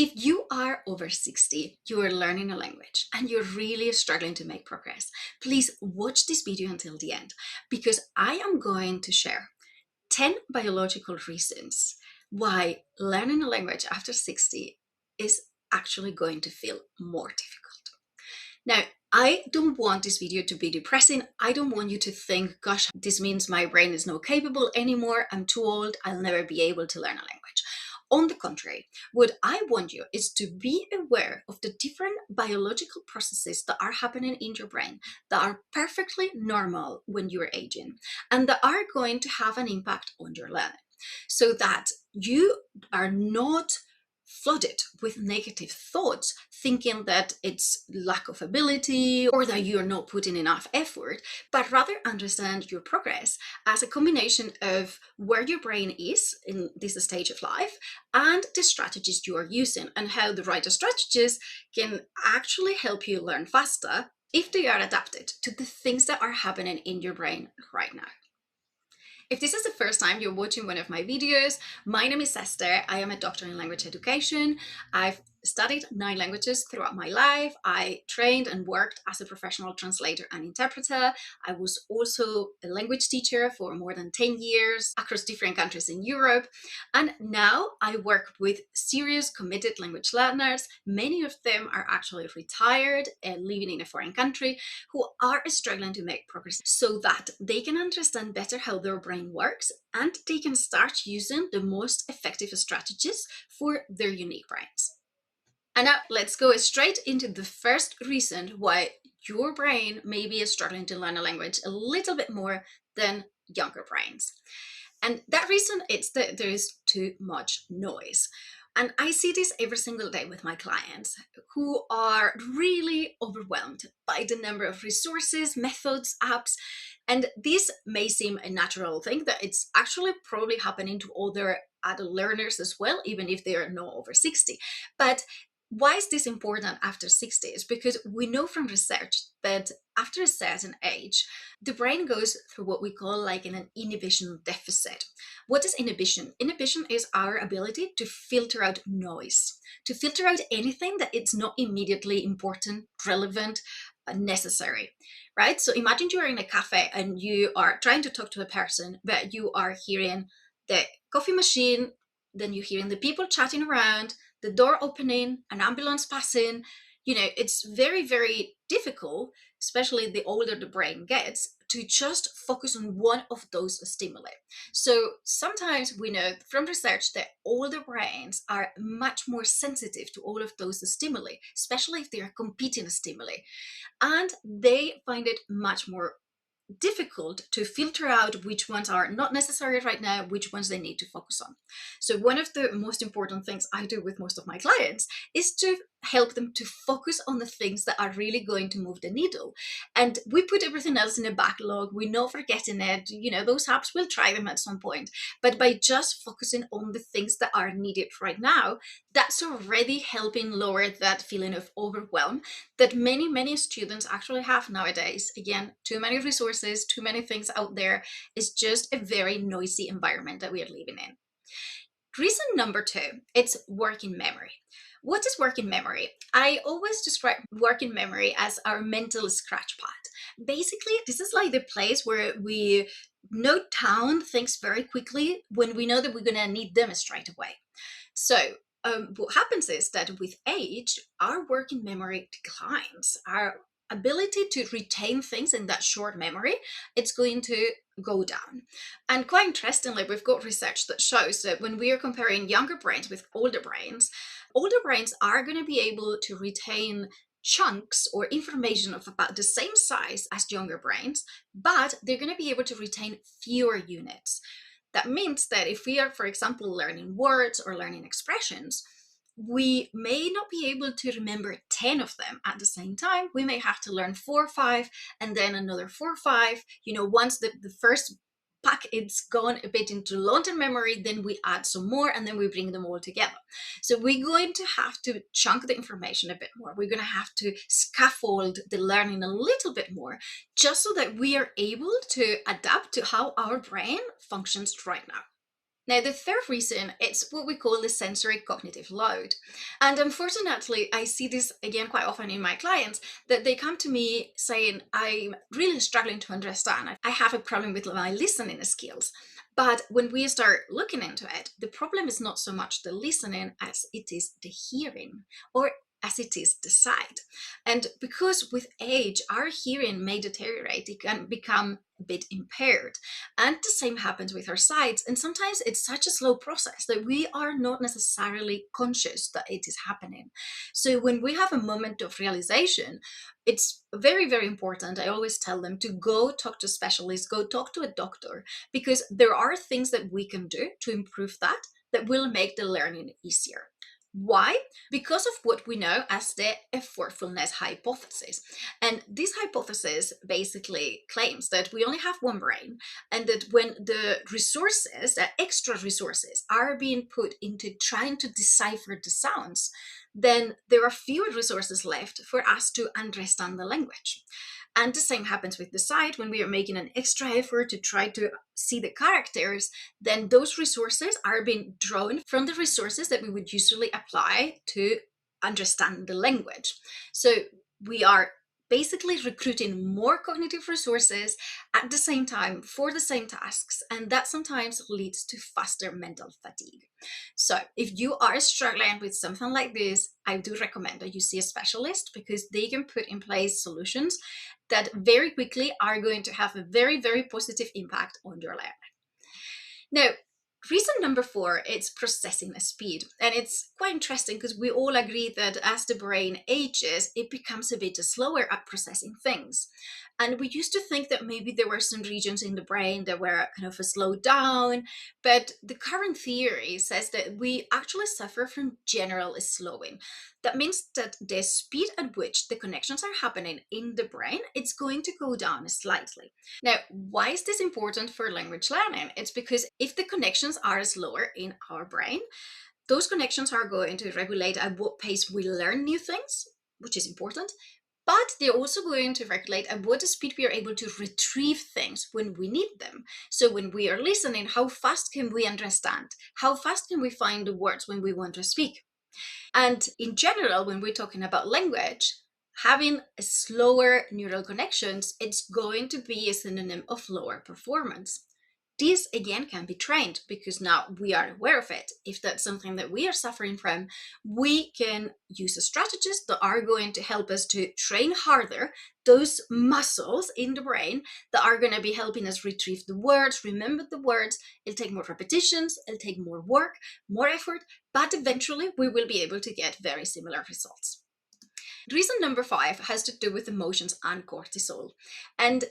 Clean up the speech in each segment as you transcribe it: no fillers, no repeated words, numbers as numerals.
If you are over 60, you are learning a language and you're really struggling to make progress, please watch this video until the end because I am going to share 10 biological reasons why learning a language after 60 is actually going to feel more difficult. Now, I don't want this video to be depressing. I don't want you to think, gosh, this means my brain is not capable anymore. I'm too old. I'll never be able to learn a language. On the contrary, what I want you is to be aware of the different biological processes that are happening in your brain that are perfectly normal when you're aging and that are going to have an impact on your learning so that you are not flooded with negative thoughts, thinking that it's lack of ability or that you're not putting enough effort, but rather understand your progress as a combination of where your brain is in this stage of life and the strategies you are using and how the right strategies can actually help you learn faster if they are adapted to the things that are happening in your brain right now. If this is the first time you're watching one of my videos, my name is Esther. I am a doctor in language education. I've studied 9 languages throughout my life. I trained and worked as a professional translator and interpreter. I was also a language teacher for more than 10 years across different countries in Europe. And now I work with serious, committed language learners. Many of them are actually retired and living in a foreign country who are struggling to make progress so that they can understand better how their brain works and they can start using the most effective strategies for their unique brains. And now let's go straight into the first reason why your brain maybe is struggling to learn a language a little bit more than younger brains. And that reason is that there is too much noise. And I see this every single day with my clients who are really overwhelmed by the number of resources, methods, apps. And this may seem a natural thing that it's actually probably happening to other adult learners as well, even if they are not over 60. But why is this important after 60? Is because we know from research that after a certain age, the brain goes through what we call like an inhibition deficit. What is inhibition? Inhibition is our ability to filter out noise, to filter out anything that it's not immediately important, relevant, necessary, right? So imagine you are in a cafe and you are trying to talk to a person, but you are hearing the coffee machine, then you're hearing the people chatting around, the door opening, an ambulance passing. It's very, very difficult, especially the older the brain gets, to just focus on one of those stimuli. So sometimes we know from research that older brains are much more sensitive to all of those stimuli, especially if they are competing stimuli. And they find it much more difficult to filter out which ones are not necessary right now, which ones they need to focus on. So one of the most important things I do with most of my clients is to help them to focus on the things that are really going to move the needle. And we put everything else in a backlog. We're not forgetting it. Those apps, we'll try them at some point. But by just focusing on the things that are needed right now, that's already helping lower that feeling of overwhelm that many, many students actually have nowadays. Again, too many resources, too many things out there. It's just a very noisy environment that we are living in. Reason number 2, it's working memory. What is working memory? I always describe working memory as our mental scratch pad. Basically, this is like the place where we note down things very quickly when we know that we're going to need them straight away. So what happens is that with age, our working memory declines. Our ability to retain things in that short memory, it's going to go down. And quite interestingly, we've got research that shows that when we are comparing younger brains with older brains are going to be able to retain chunks or information of about the same size as younger brains, but they're going to be able to retain fewer units. That means that if we are, for example, learning words or learning expressions, we may not be able to remember 10 of them at the same time. We may have to learn 4 or 5 and then another 4 or 5. Once the first pack it's gone a bit into long-term memory, then we add some more and then we bring them all together. So we're going to have to chunk the information a bit more. We're going to have to scaffold the learning a little bit more just so that we are able to adapt to how our brain functions right now. Now, the third reason, it's what we call the sensory cognitive load. And unfortunately, I see this again quite often in my clients, that they come to me saying, I'm really struggling to understand. I have a problem with my listening skills. But when we start looking into it, the problem is not so much the listening as it is the hearing, or as it is the sight. And because with age, our hearing may deteriorate, it can become a bit impaired. And the same happens with our sights. And sometimes it's such a slow process that we are not necessarily conscious that it is happening. So when we have a moment of realization, it's very, very important. I always tell them to go talk to specialists, go talk to a doctor, because there are things that we can do to improve that will make the learning easier. Why? Because of what we know as the effortfulness hypothesis. And this hypothesis basically claims that we only have one brain, and that when the resources, the extra resources, are being put into trying to decipher the sounds, then there are fewer resources left for us to understand the language. And the same happens with the sight. When we are making an extra effort to try to see the characters, then those resources are being drawn from the resources that we would usually apply to understand the language. So we are basically recruiting more cognitive resources at the same time for the same tasks, and that sometimes leads to faster mental fatigue. So if you are struggling with something like this, I do recommend that you see a specialist, because they can put in place solutions that very quickly are going to have a very, very positive impact on your learning. Now, reason number 4 is processing speed. And it's quite interesting because we all agree that as the brain ages, it becomes a bit slower at processing things. And we used to think that maybe there were some regions in the brain that were kind of slowed down, but the current theory says that we actually suffer from general slowing. That means that the speed at which the connections are happening in the brain, it's going to go down slightly. Now, why is this important for language learning? It's because if the connections are slower in our brain, those connections are going to regulate at what pace we learn new things, which is important, but they're also going to regulate at what speed we are able to retrieve things when we need them. So when we are listening, how fast can we understand? How fast can we find the words when we want to speak? And in general, when we're talking about language, having a slower neural connections, it's going to be a synonym of lower performance. This again can be trained, because now we are aware of it. If that's something that we are suffering from, we can use a strategist that are going to help us to train harder those muscles in the brain that are going to be helping us retrieve the words, remember the words. It'll take more repetitions, it'll take more work, more effort, but eventually we will be able to get very similar results. Reason number 5 has to do with emotions and cortisol. And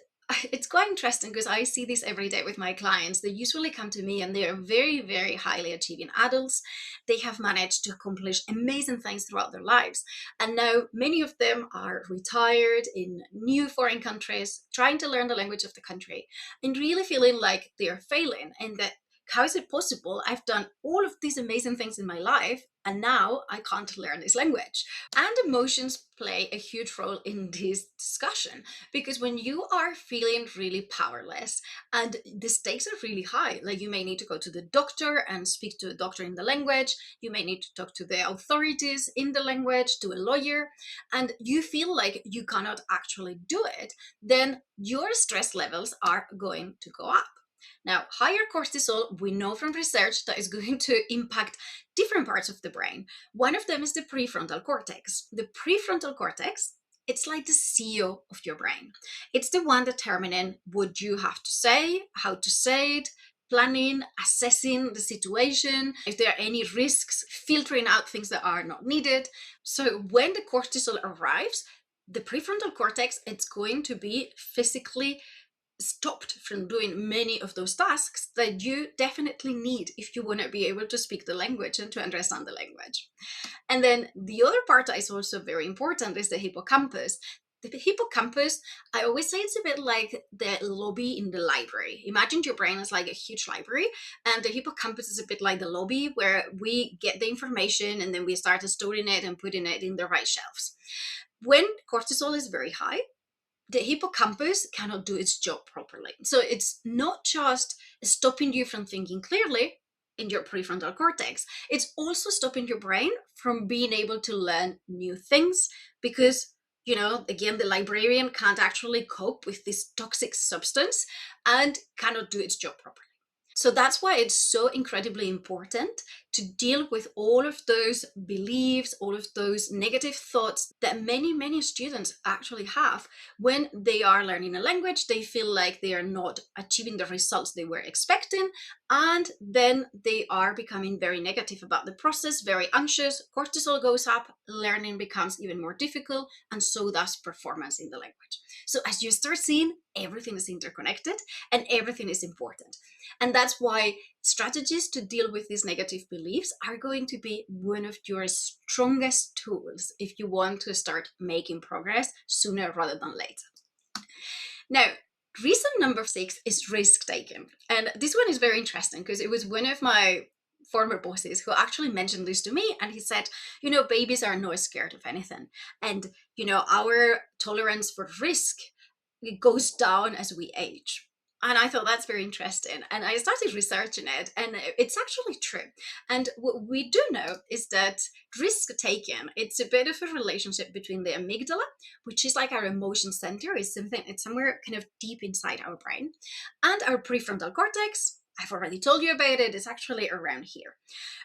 it's quite interesting because I see this every day with my clients. They usually come to me and they are very, very highly achieving adults. They have managed to accomplish amazing things throughout their lives. And now many of them are retired in new foreign countries, trying to learn the language of the country and really feeling like they are failing, and that how is it possible? I've done all of these amazing things in my life and now I can't learn this language. And emotions play a huge role in this discussion, because when you are feeling really powerless and the stakes are really high, like you may need to go to the doctor and speak to a doctor in the language, you may need to talk to the authorities in the language, to a lawyer, and you feel like you cannot actually do it, then your stress levels are going to go up. Now, higher cortisol, we know from research that is going to impact different parts of the brain. One of them is the prefrontal cortex. The prefrontal cortex, it's like the CEO of your brain. It's the one determining what you have to say, how to say it, planning, assessing the situation, if there are any risks, filtering out things that are not needed. So when the cortisol arrives, the prefrontal cortex, it's going to be physically stopped from doing many of those tasks that you definitely need if you want to be able to speak the language and to understand the language. And then the other part that is also very important is the hippocampus. The hippocampus, I always say it's a bit like the lobby in the library. Imagine your brain is like a huge library, and the hippocampus is a bit like the lobby where we get the information and then we start storing it and putting it in the right shelves. When cortisol is very high, the hippocampus cannot do its job properly. So it's not just stopping you from thinking clearly, in your prefrontal cortex, it's also stopping your brain from being able to learn new things because, again, the librarian can't actually cope with this toxic substance and cannot do its job properly. So that's why it's so incredibly important to deal with all of those beliefs, all of those negative thoughts that many, many students actually have when they are learning a language. They feel like they are not achieving the results they were expecting, and then they are becoming very negative about the process, very anxious, cortisol goes up, learning becomes even more difficult, and so does performance in the language. So as you start seeing, everything is interconnected and everything is important. And that's why strategies to deal with these negative beliefs are going to be one of your strongest tools if you want to start making progress sooner rather than later. Now, reason number 6 is risk taking. And this one is very interesting because it was one of my former bosses who actually mentioned this to me, and he said, babies are not scared of anything, and our tolerance for risk, it goes down as we age. And I thought that's very interesting. And I started researching it, and it's actually true. And what we do know is that risk taking, it's a bit of a relationship between the amygdala, which is like our emotion center, is something, it's somewhere kind of deep inside our brain, and our prefrontal cortex. I've already told you about it, it's actually around here.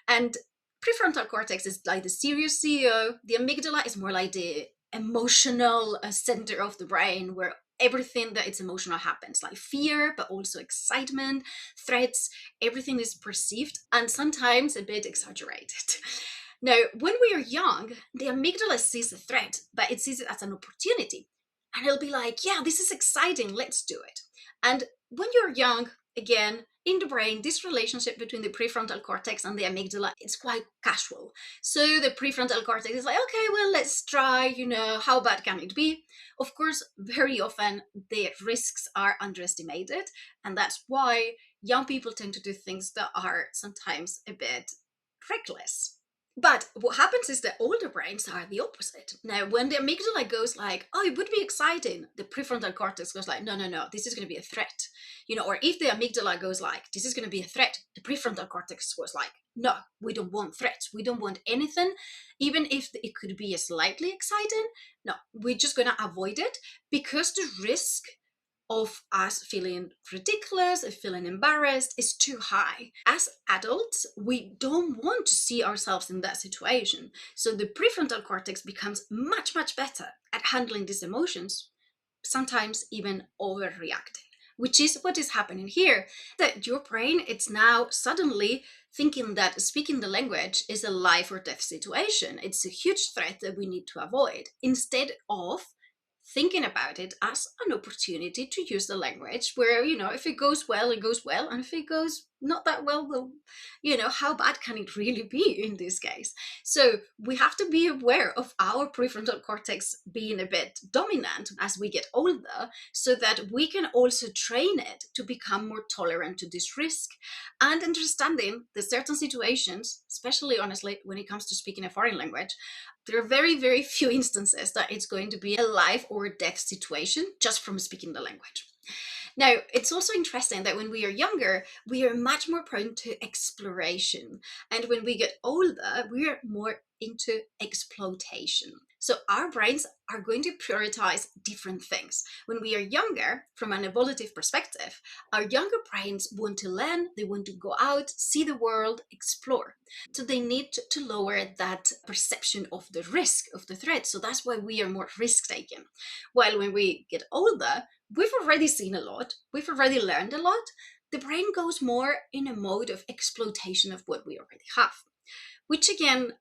And prefrontal cortex is like the serious CEO. The amygdala is more like the emotional center of the brain where everything that it's emotional happens, like fear, but also excitement, threats, everything is perceived and sometimes a bit exaggerated. Now, when we are young, the amygdala sees a threat, but it sees it as an opportunity. And it'll be like, yeah, this is exciting, let's do it. And when you're young, again, in the brain, this relationship between the prefrontal cortex and the amygdala, it's quite casual. So the prefrontal cortex is like, okay, well, let's try, how bad can it be? Of course, very often the risks are underestimated. And that's why young people tend to do things that are sometimes a bit reckless. But what happens is that older brains are the opposite. Now, when the amygdala goes like, oh, it would be exciting, the prefrontal cortex goes like, no, no, no, this is going to be a threat. Or if the amygdala goes like, this is going to be a threat, the prefrontal cortex goes like, no, we don't want threats. We don't want anything, even if it could be slightly exciting. No, we're just going to avoid it because the risk of us feeling ridiculous, of feeling embarrassed is too high. As adults, we don't want to see ourselves in that situation. So the prefrontal cortex becomes much, much better at handling these emotions, sometimes even overreacting, which is what is happening here. That your brain, it's now suddenly thinking that speaking the language is a life or death situation. It's a huge threat that we need to avoid, instead of thinking about it as an opportunity to use the language where, if it goes well, it goes well. And if it goes not that well, well, how bad can it really be in this case? So we have to be aware of our prefrontal cortex being a bit dominant as we get older so that we can also train it to become more tolerant to this risk and understanding that certain situations, especially honestly, when it comes to speaking a foreign language, there are very, very few instances that it's going to be a life or death situation just from speaking the language. Now, it's also interesting that when we are younger, we are much more prone to exploration. And when we get older, we are more into exploitation. So our brains are going to prioritize different things. When we are younger, from an evolutive perspective, our younger brains want to learn, they want to go out, see the world, explore. So they need to lower that perception of the risk, of the threat. So that's why we are more risk taking. While when we get older, we've already seen a lot, we've already learned a lot. The brain goes more in a mode of exploitation of what we already have, which again,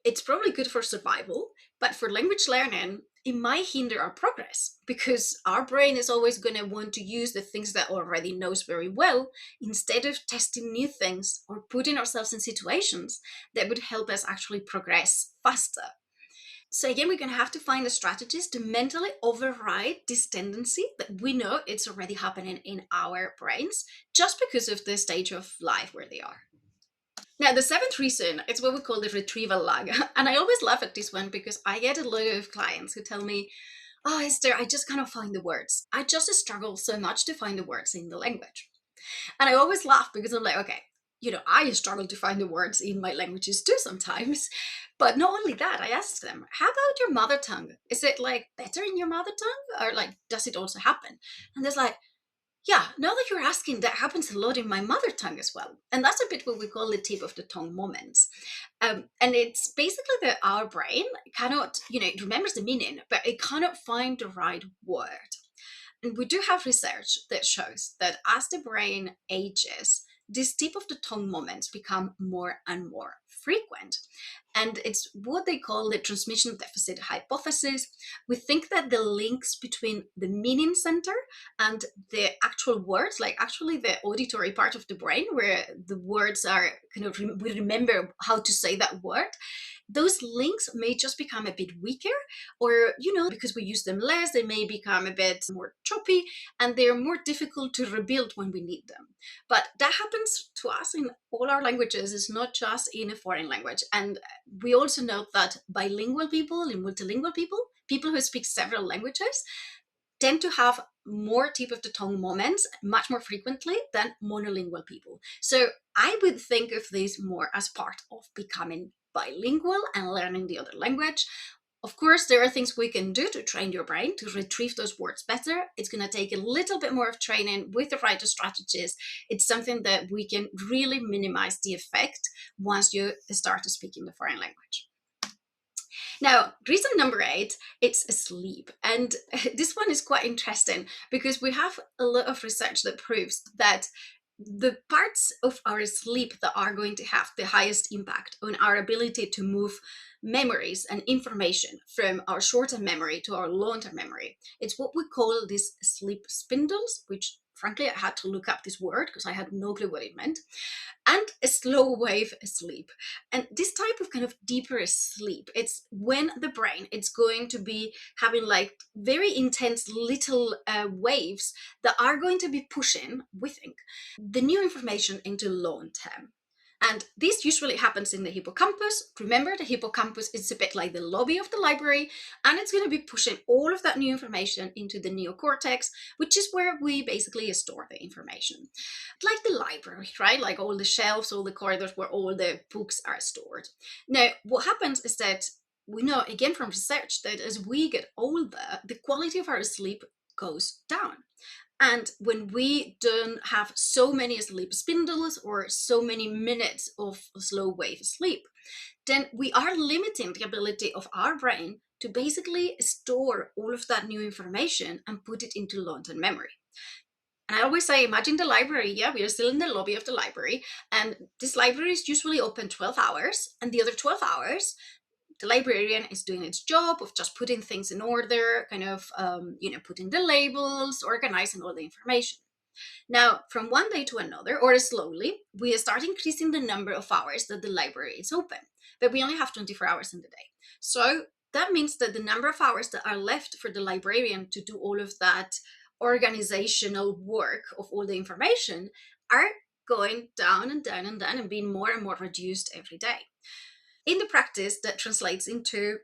it's probably good for survival, but for language learning, it might hinder our progress because our brain is always going to want to use the things that already knows very well instead of testing new things or putting ourselves in situations that would help us actually progress faster. So again, we're going to have to find the strategies to mentally override this tendency that we know it's already happening in our brains just because of the stage of life where they are. Now, the seventh reason is what we call the retrieval lag. And I always laugh at this one because I get a lot of clients who tell me, oh, Esther, I just cannot find the words. I just struggle so much to find the words in the language. And I always laugh because I'm like, okay, I struggle to find the words in my languages too sometimes. But not only that, I asked them, how about your mother tongue? Is it like better in your mother tongue? Or like, does it also happen? And there's like, yeah, now that you're asking, that happens a lot in my mother tongue as well. And that's a bit what we call the tip of the tongue moments. And it's basically that our brain cannot, it remembers the meaning, but it cannot find the right word. And we do have research that shows that as the brain ages, these tip of the tongue moments become more and more frequent. And it's what they call the transmission deficit hypothesis. We think that the links between the meaning center and the actual words, like actually the auditory part of the brain where the words are kind of, we remember how to say that word, those links may just become a bit weaker, or because we use them less, they may become a bit more choppy, and they're more difficult to rebuild when we need them. But that happens to us in all our languages. It's not just in a foreign language. And we also know that bilingual people and multilingual people who speak several languages, tend to have more tip of the tongue moments much more frequently than monolingual people. So I would think of this more as part of becoming bilingual and learning the other language. Of course, there are things we can do to train your brain to retrieve those words better. It's going to take a little bit more of training with the right strategies. It's something that we can really minimize the effect once you start to speak in the foreign language. Now, reason number 8, it's sleep. And this one is quite interesting because we have a lot of research that proves that the parts of our sleep that are going to have the highest impact on our ability to move memories and information from our short-term memory to our long-term memory, it's what we call these sleep spindles, which frankly I had to look up this word because I had no clue what it meant, and a slow wave sleep. And this type of kind of deeper sleep, it's when the brain, it's going to be having like very intense little waves that are going to be pushing, we think, the new information into long term. And this usually happens in the hippocampus. Remember, the hippocampus is a bit like the lobby of the library, and it's going to be pushing all of that new information into the neocortex, which is where we basically store the information. Like the library, right? Like all the shelves, all the corridors where all the books are stored. Now, what happens is that we know, again from research, that as we get older, the quality of our sleep goes down. And when we don't have so many sleep spindles or so many minutes of slow wave sleep, then we are limiting the ability of our brain to basically store all of that new information and put it into long-term memory. And I always say, imagine the library. Yeah, we are still in the lobby of the library. And this library is usually open 12 hours. And the other 12 hours, the librarian is doing its job of just putting things in order, kind of, putting the labels, organizing all the information. Now, from one day to another, or slowly, we start increasing the number of hours that the library is open, but we only have 24 hours in the day. So that means that the number of hours that are left for the librarian to do all of that organizational work of all the information are going down and down and down and being more and more reduced every day. In the practice, that translates into,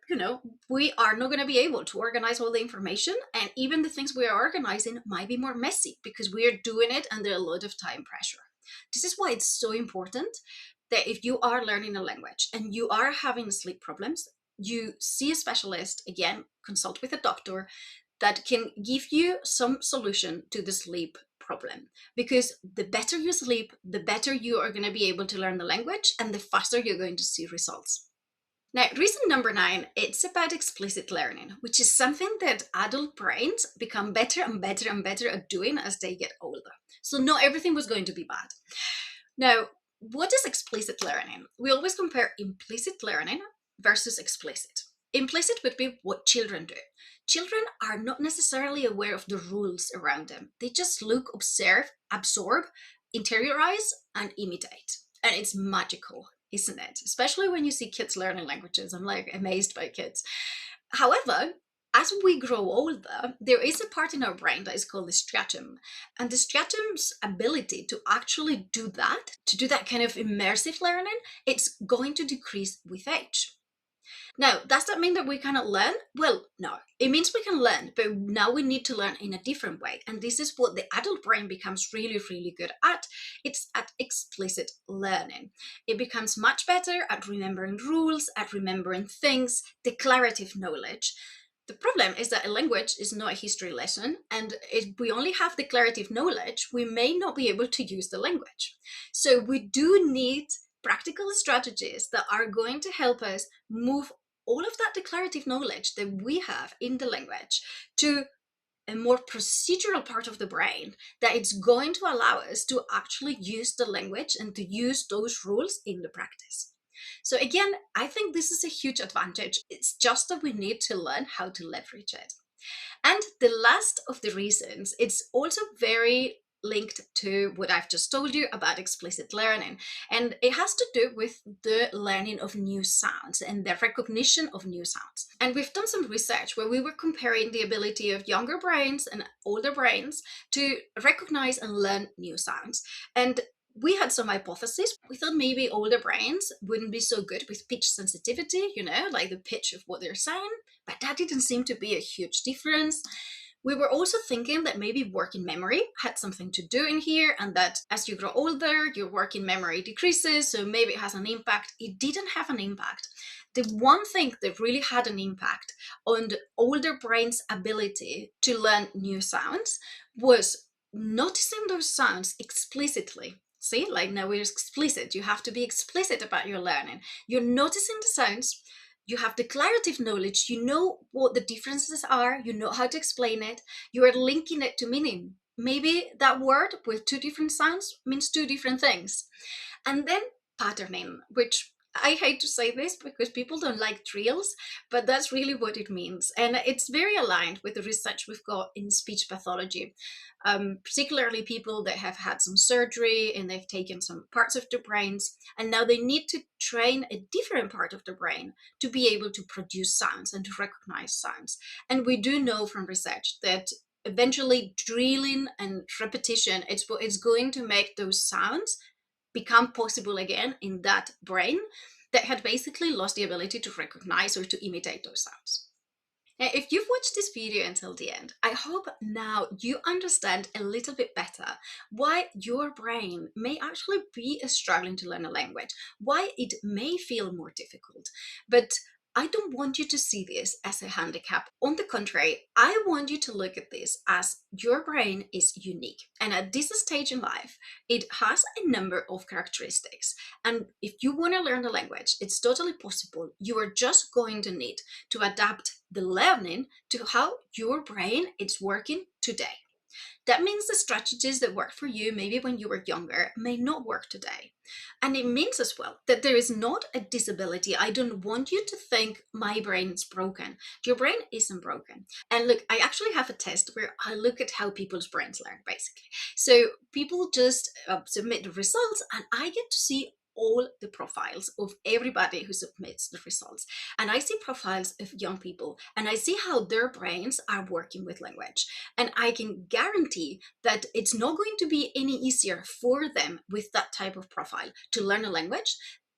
we are not going to be able to organize all the information, and even the things we are organizing might be more messy because we are doing it under a lot of time pressure. This is why it's so important that if you are learning a language and you are having sleep problems, you see a specialist, again, consult with a doctor that can give you some solution to the sleep problem. Because the better you sleep, the better you are going to be able to learn the language and the faster you're going to see results. Now, reason number 9, it's about explicit learning, which is something that adult brains become better and better and better at doing as they get older. So not everything was going to be bad. Now, what is explicit learning? We always compare implicit learning versus explicit. Implicit would be what children do. Children are not necessarily aware of the rules around them. They just look, observe, absorb, interiorize, and imitate. And it's magical, isn't it? Especially when you see kids learning languages. I'm like amazed by kids. However, as we grow older, there is a part in our brain that is called the striatum. And the striatum's ability to actually do that, to do that kind of immersive learning, it's going to decrease with age. Now, does that mean that we cannot learn? Well, no. It means we can learn, but now we need to learn in a different way. And this is what the adult brain becomes really, really good at. It's at explicit learning. It becomes much better at remembering rules, at remembering things, declarative knowledge. The problem is that a language is not a history lesson, and if we only have declarative knowledge, we may not be able to use the language. So we do need practical strategies that are going to help us move all of that declarative knowledge that we have in the language to a more procedural part of the brain that it's going to allow us to actually use the language and to use those rules in the practice. So again, I think this is a huge advantage. It's just that we need to learn how to leverage it. And the last of the reasons, it's also very linked to what I've just told you about explicit learning. And it has to do with the learning of new sounds and the recognition of new sounds. And we've done some research where we were comparing the ability of younger brains and older brains to recognize and learn new sounds. And we had some hypotheses. We thought maybe older brains wouldn't be so good with pitch sensitivity, like the pitch of what they're saying, but that didn't seem to be a huge difference. We were also thinking that maybe working memory had something to do in here, and that as you grow older, your working memory decreases, so maybe it has an impact. It didn't have an impact. The one thing that really had an impact on the older brain's ability to learn new sounds was noticing those sounds explicitly. See, like now we're explicit. You have to be explicit about your learning. You're noticing the sounds. You have declarative knowledge. You know what the differences are. You know how to explain it. You are linking it to meaning. Maybe that word with two different sounds means two different things. And then patterning, which I hate to say this because people don't like drills, but that's really what it means. And it's very aligned with the research we've got in speech pathology, particularly people that have had some surgery and they've taken some parts of their brains, and now they need to train a different part of the brain to be able to produce sounds and to recognize sounds. And we do know from research that eventually drilling and repetition, it's going to make those sounds become possible again in that brain that had basically lost the ability to recognize or to imitate those sounds. Now, if you've watched this video until the end, I hope now you understand a little bit better why your brain may actually be struggling to learn a language, why it may feel more difficult. But I don't want you to see this as a handicap. On the contrary, I want you to look at this as your brain is unique. And at this stage in life, it has a number of characteristics. And if you want to learn the language, it's totally possible. You are just going to need to adapt the learning to how your brain is working today. That means the strategies that work for you maybe when you were younger may not work today. And it means as well that there is not a disability. I don't want you to think my brain is broken. Your brain isn't broken. And look, I actually have a test where I look at how people's brains learn, basically. So people just submit the results and I get to see all the profiles of everybody who submits the results. And I see profiles of young people and I see how their brains are working with language. And I can guarantee that it's not going to be any easier for them with that type of profile to learn a language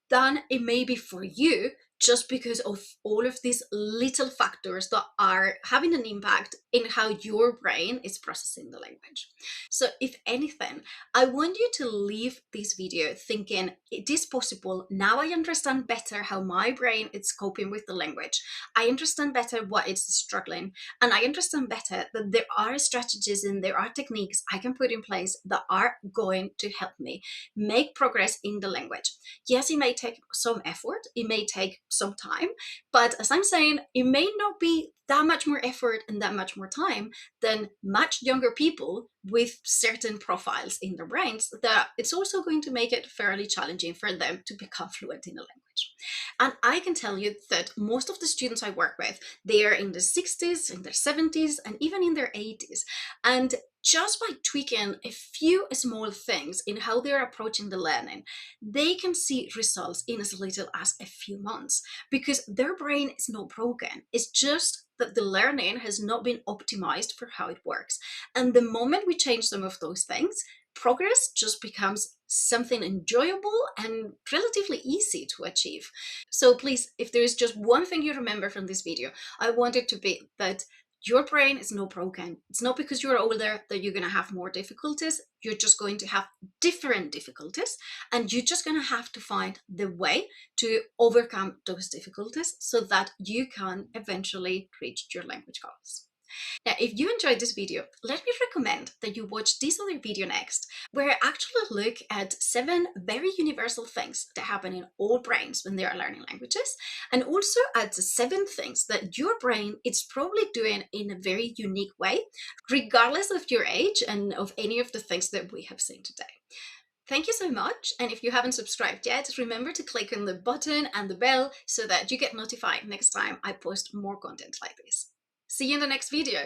than it may be for you, just because of all of these little factors that are having an impact in how your brain is processing the language. So if anything, I want you to leave this video thinking it is possible. Now I understand better how my brain is coping with the language. I understand better what it's struggling, and I understand better that there are strategies and there are techniques I can put in place that are going to help me make progress in the language. Yes, it may take some effort, it may take some time, but as I'm saying, it may not be that much more effort and that much more time than much younger people with certain profiles in their brains, that it's also going to make it fairly challenging for them to become fluent in a language. And I can tell you that most of the students I work with, they are in their 60s, in their 70s, and even in their 80s. And just by tweaking a few small things in how they're approaching the learning, they can see results in as little as a few months, because their brain is not broken. It's just that the learning has not been optimized for how it works. And the moment we change some of those things, progress just becomes something enjoyable and relatively easy to achieve. So please, if there is just one thing you remember from this video, I want it to be that your brain is not broken. It's not because you're older that you're going to have more difficulties. You're just going to have different difficulties, and you're just going to have to find the way to overcome those difficulties so that you can eventually reach your language goals. Now, if you enjoyed this video, let me recommend that you watch this other video next, where I actually look at 7 very universal things that happen in all brains when they are learning languages, and also at the 7 things that your brain is probably doing in a very unique way, regardless of your age and of any of the things that we have seen today. Thank you so much, and if you haven't subscribed yet, remember to click on the button and the bell so that you get notified next time I post more content like this. See you in the next video.